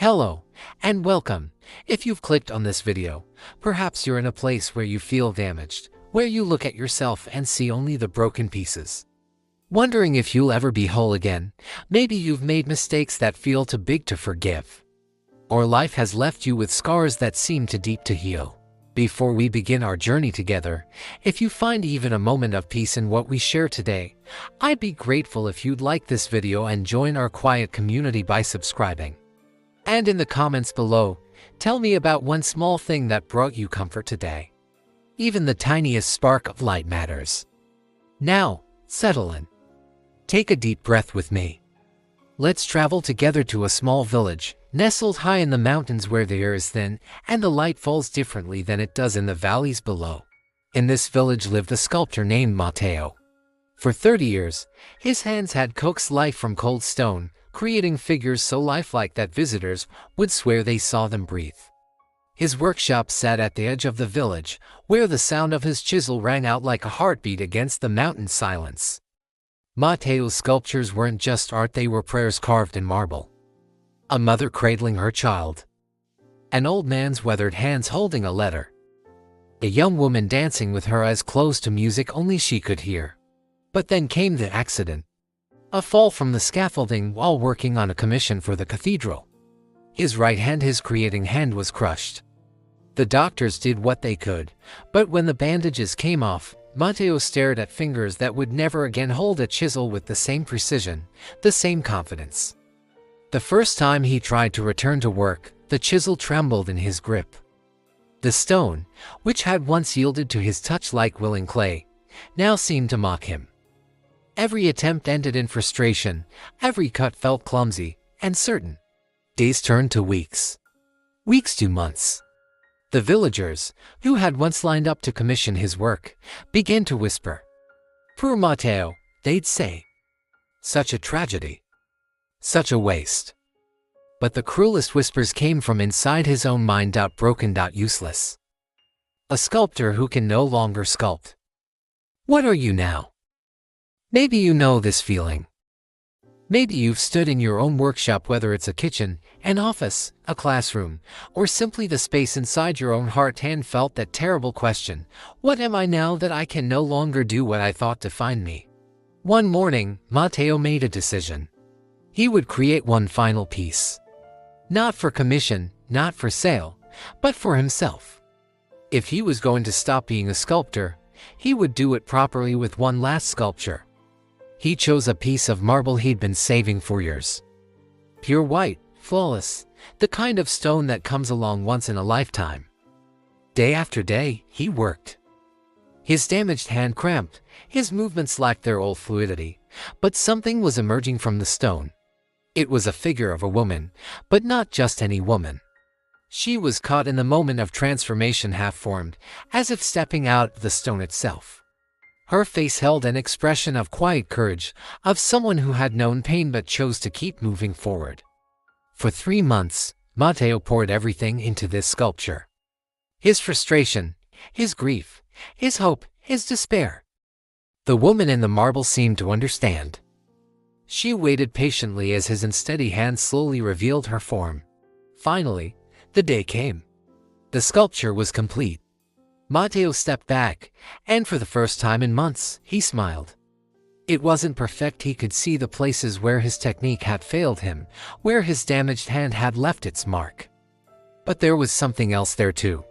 Hello, and welcome. If you've clicked on this video, perhaps you're in a place where you feel damaged, where you look at yourself and see only the broken pieces. Wondering if you'll ever be whole again. Maybe you've made mistakes that feel too big to forgive. Or life has left you with scars that seem too deep to heal. Before we begin our journey together, if you find even a moment of peace in what we share today, I'd be grateful if you'd like this video and join our quiet community by subscribing. And in the comments below, tell me about one small thing that brought you comfort today. Even the tiniest spark of light matters. Now, settle in. Take a deep breath with me. Let's travel together to a small village, nestled high in the mountains where the air is thin and the light falls differently than it does in the valleys below. In this village lived a sculptor named Matteo. For 30 years, his hands had coaxed life from cold stone, creating figures so lifelike that visitors would swear they saw them breathe. His workshop sat at the edge of the village, where the sound of his chisel rang out like a heartbeat against the mountain silence. Matteo's sculptures weren't just art, they were prayers carved in marble. A mother cradling her child. An old man's weathered hands holding a letter. A young woman dancing with her eyes closed to music only she could hear. But then came the accident. A fall from the scaffolding while working on a commission for the cathedral. His right hand, his creating hand, was crushed. The doctors did what they could, but when the bandages came off, Matteo stared at fingers that would never again hold a chisel with the same precision, the same confidence. The first time he tried to return to work, the chisel trembled in his grip. The stone, which had once yielded to his touch like willing clay, now seemed to mock him. Every attempt ended in frustration, every cut felt clumsy and certain. Days turned to weeks. Weeks to months. The villagers, who had once lined up to commission his work, began to whisper. "Poor Matteo," they'd say. "Such a tragedy. Such a waste." But the cruelest whispers came from inside his own mind. Broken, useless. A sculptor who can no longer sculpt. What are you now? Maybe you know this feeling. Maybe you've stood in your own workshop, whether it's a kitchen, an office, a classroom, or simply the space inside your own heart, and felt that terrible question, what am I now that I can no longer do what I thought defined me? One morning, Matteo made a decision. He would create one final piece. Not for commission, not for sale, but for himself. If he was going to stop being a sculptor, he would do it properly with one last sculpture. He chose a piece of marble he'd been saving for years. Pure white, flawless, the kind of stone that comes along once in a lifetime. Day after day, he worked. His damaged hand cramped, his movements lacked their old fluidity, but something was emerging from the stone. It was a figure of a woman, but not just any woman. She was caught in the moment of transformation, half-formed, as if stepping out of the stone itself. Her face held an expression of quiet courage, of someone who had known pain but chose to keep moving forward. For 3 months, Matteo poured everything into this sculpture. His frustration, his grief, his hope, his despair. The woman in the marble seemed to understand. She waited patiently as his unsteady hand slowly revealed her form. Finally, the day came. The sculpture was complete. Matteo stepped back, and for the first time in months, he smiled. It wasn't perfect. He could see the places where his technique had failed him, where his damaged hand had left its mark. But there was something else there too.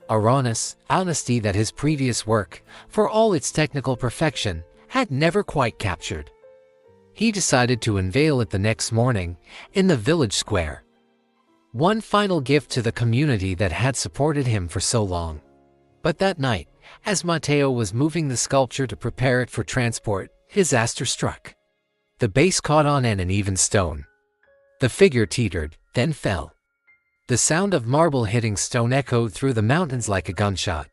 A rawness, honesty that his previous work, for all its technical perfection, had never quite captured. He decided to unveil it the next morning, in the village square. One final gift to the community that had supported him for so long. But that night, as Matteo was moving the sculpture to prepare it for transport, disaster struck. The base caught on an uneven stone. The figure teetered, then fell. The sound of marble hitting stone echoed through the mountains like a gunshot.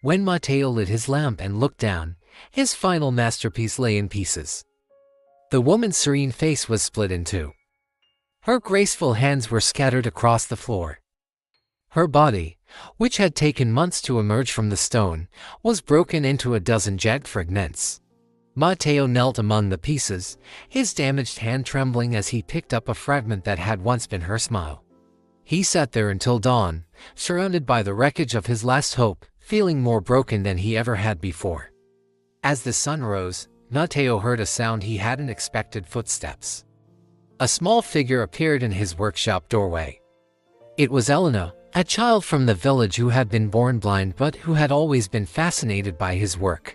When Matteo lit his lamp and looked down, his final masterpiece lay in pieces. The woman's serene face was split in two. Her graceful hands were scattered across the floor. Her body, which had taken months to emerge from the stone, was broken into a dozen jagged fragments. Matteo knelt among the pieces, his damaged hand trembling as he picked up a fragment that had once been her smile. He sat there until dawn, surrounded by the wreckage of his last hope, feeling more broken than he ever had before. As the sun rose, Matteo heard a sound he hadn't expected: footsteps. A small figure appeared in his workshop doorway. It was Elena, a child from the village who had been born blind but who had always been fascinated by his work.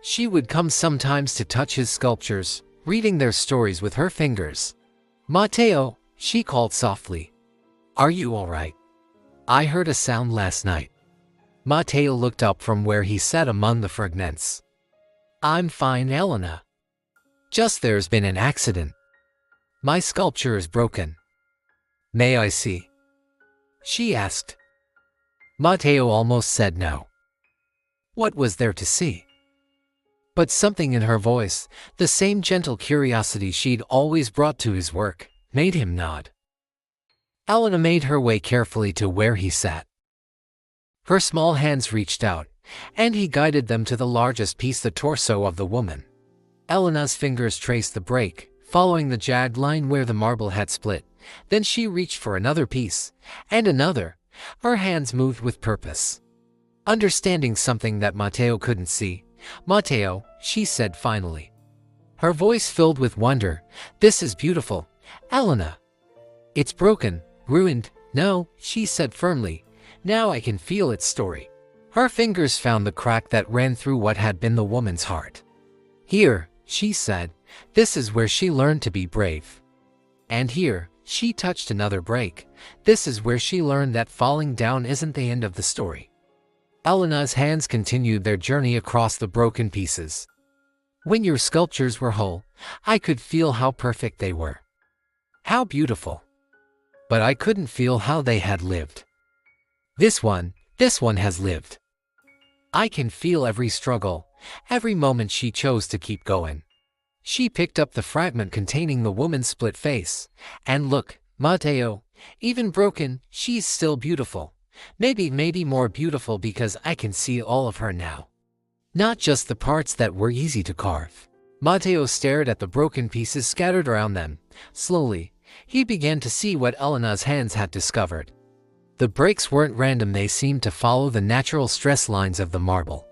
She would come sometimes to touch his sculptures, reading their stories with her fingers. "Matteo," she called softly. "Are you all right? I heard a sound last night." Matteo looked up from where he sat among the fragments. "I'm fine, Elena. Just there's been an accident. My sculpture is broken." "May I see?" she asked. Matteo almost said no. What was there to see? But something in her voice, the same gentle curiosity she'd always brought to his work, made him nod. Elena made her way carefully to where he sat. Her small hands reached out, and he guided them to the largest piece, the torso of the woman. Elena's fingers traced the break, following the jagged line where the marble had split. Then she reached for another piece, and another. Her hands moved with purpose. Understanding something that Matteo couldn't see, "Matteo," she said finally. Her voice filled with wonder, "This is beautiful, Elena." "It's broken, ruined." "No," she said firmly. "Now I can feel its story." Her fingers found the crack that ran through what had been the woman's heart. "Here," she said, "this is where she learned to be brave." And here, she touched another break. "This is where she learned that falling down isn't the end of the story." Elena's hands continued their journey across the broken pieces. "When your sculptures were whole, I could feel how perfect they were. How beautiful. But I couldn't feel how they had lived. This one has lived. I can feel every struggle, every moment she chose to keep going." She picked up the fragment containing the woman's split face. "And look, Matteo, even broken, she's still beautiful. Maybe more beautiful because I can see all of her now. Not just the parts that were easy to carve." Matteo stared at the broken pieces scattered around them. Slowly, he began to see what Elena's hands had discovered. The breaks weren't random, they seemed to follow the natural stress lines of the marble.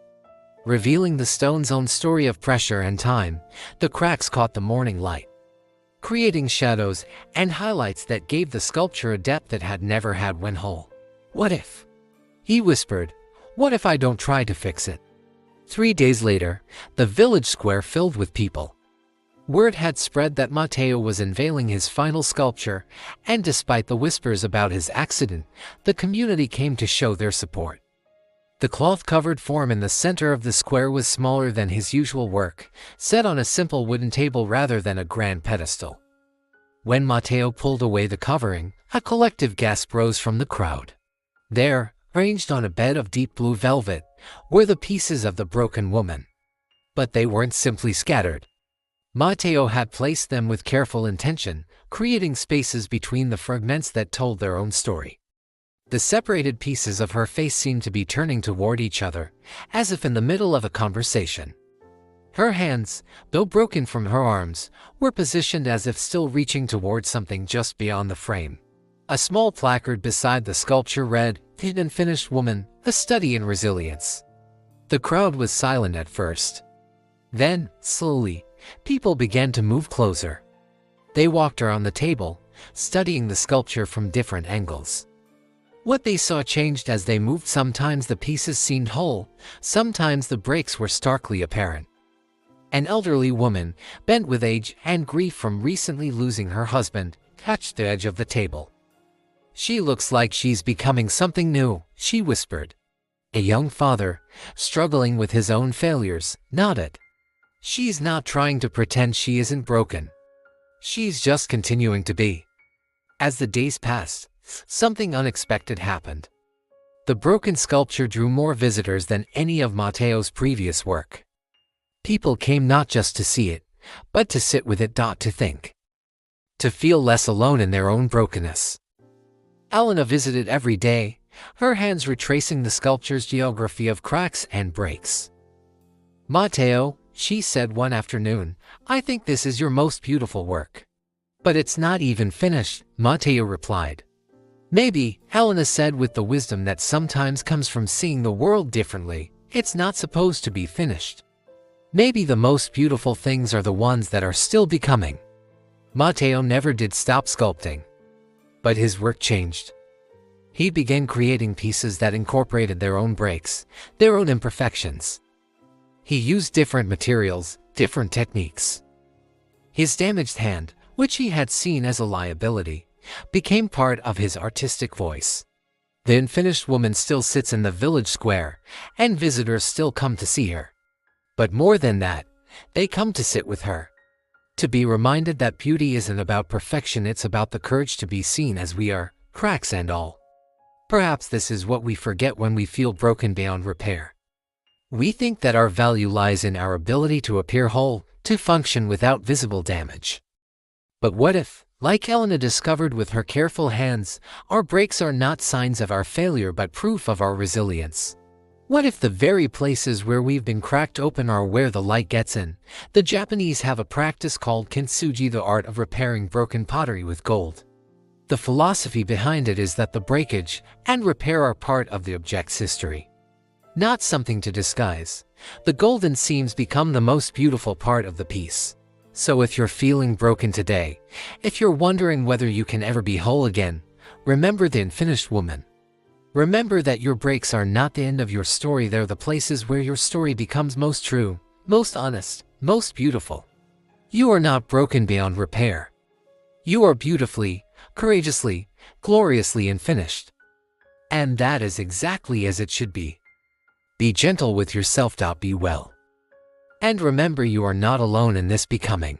Revealing the stone's own story of pressure and time, the cracks caught the morning light, creating shadows and highlights that gave the sculpture a depth it had never had when whole. "What if?" he whispered. "What if I don't try to fix it?" 3 days later, the village square filled with people. Word had spread that Matteo was unveiling his final sculpture, and despite the whispers about his accident, the community came to show their support. The cloth-covered form in the center of the square was smaller than his usual work, set on a simple wooden table rather than a grand pedestal. When Matteo pulled away the covering, a collective gasp rose from the crowd. There, arranged on a bed of deep blue velvet, were the pieces of the broken woman. But they weren't simply scattered. Matteo had placed them with careful intention, creating spaces between the fragments that told their own story. The separated pieces of her face seemed to be turning toward each other, as if in the middle of a conversation. Her hands, though broken from her arms, were positioned as if still reaching toward something just beyond the frame. A small placard beside the sculpture read, "The Unfinished Woman, a Study in Resilience." The crowd was silent at first. Then, slowly, people began to move closer. They walked around the table, studying the sculpture from different angles. What they saw changed as they moved. Sometimes the pieces seemed whole, sometimes the breaks were starkly apparent. An elderly woman, bent with age and grief from recently losing her husband, touched the edge of the table. "She looks like she's becoming something new," she whispered. A young father, struggling with his own failures, nodded. "She's not trying to pretend she isn't broken. She's just continuing to be." As the days passed, something unexpected happened. The broken sculpture drew more visitors than any of Matteo's previous work. People came not just to see it, but to sit with it, to think. To feel less alone in their own brokenness. Elena visited every day, her hands retracing the sculpture's geography of cracks and breaks. "Matteo," she said one afternoon. "I think this is your most beautiful work." "But it's not even finished," Matteo replied. "Maybe," Helena said with the wisdom that sometimes comes from seeing the world differently, "it's not supposed to be finished. Maybe the most beautiful things are the ones that are still becoming." Matteo never did stop sculpting. But his work changed. He began creating pieces that incorporated their own breaks, their own imperfections. He used different materials, different techniques. His damaged hand, which he had seen as a liability, became part of his artistic voice. The unfinished woman still sits in the village square, and visitors still come to see her. But more than that, they come to sit with her. To be reminded that beauty isn't about perfection, it's about the courage to be seen as we are, cracks and all. Perhaps this is what we forget when we feel broken beyond repair. We think that our value lies in our ability to appear whole, to function without visible damage. But what if, like Helena discovered with her careful hands, our breaks are not signs of our failure but proof of our resilience? What if the very places where we've been cracked open are where the light gets in? The Japanese have a practice called kintsugi, the art of repairing broken pottery with gold. The philosophy behind it is that the breakage and repair are part of the object's history, not something to disguise. The golden seams become the most beautiful part of the piece. So if you're feeling broken today, if you're wondering whether you can ever be whole again, remember the unfinished woman. Remember that your breaks are not the end of your story, they're the places where your story becomes most true, most honest, most beautiful. You are not broken beyond repair. You are beautifully, courageously, gloriously unfinished. And that is exactly as it should be. Be gentle with yourself. Be well. And remember, you are not alone in this becoming.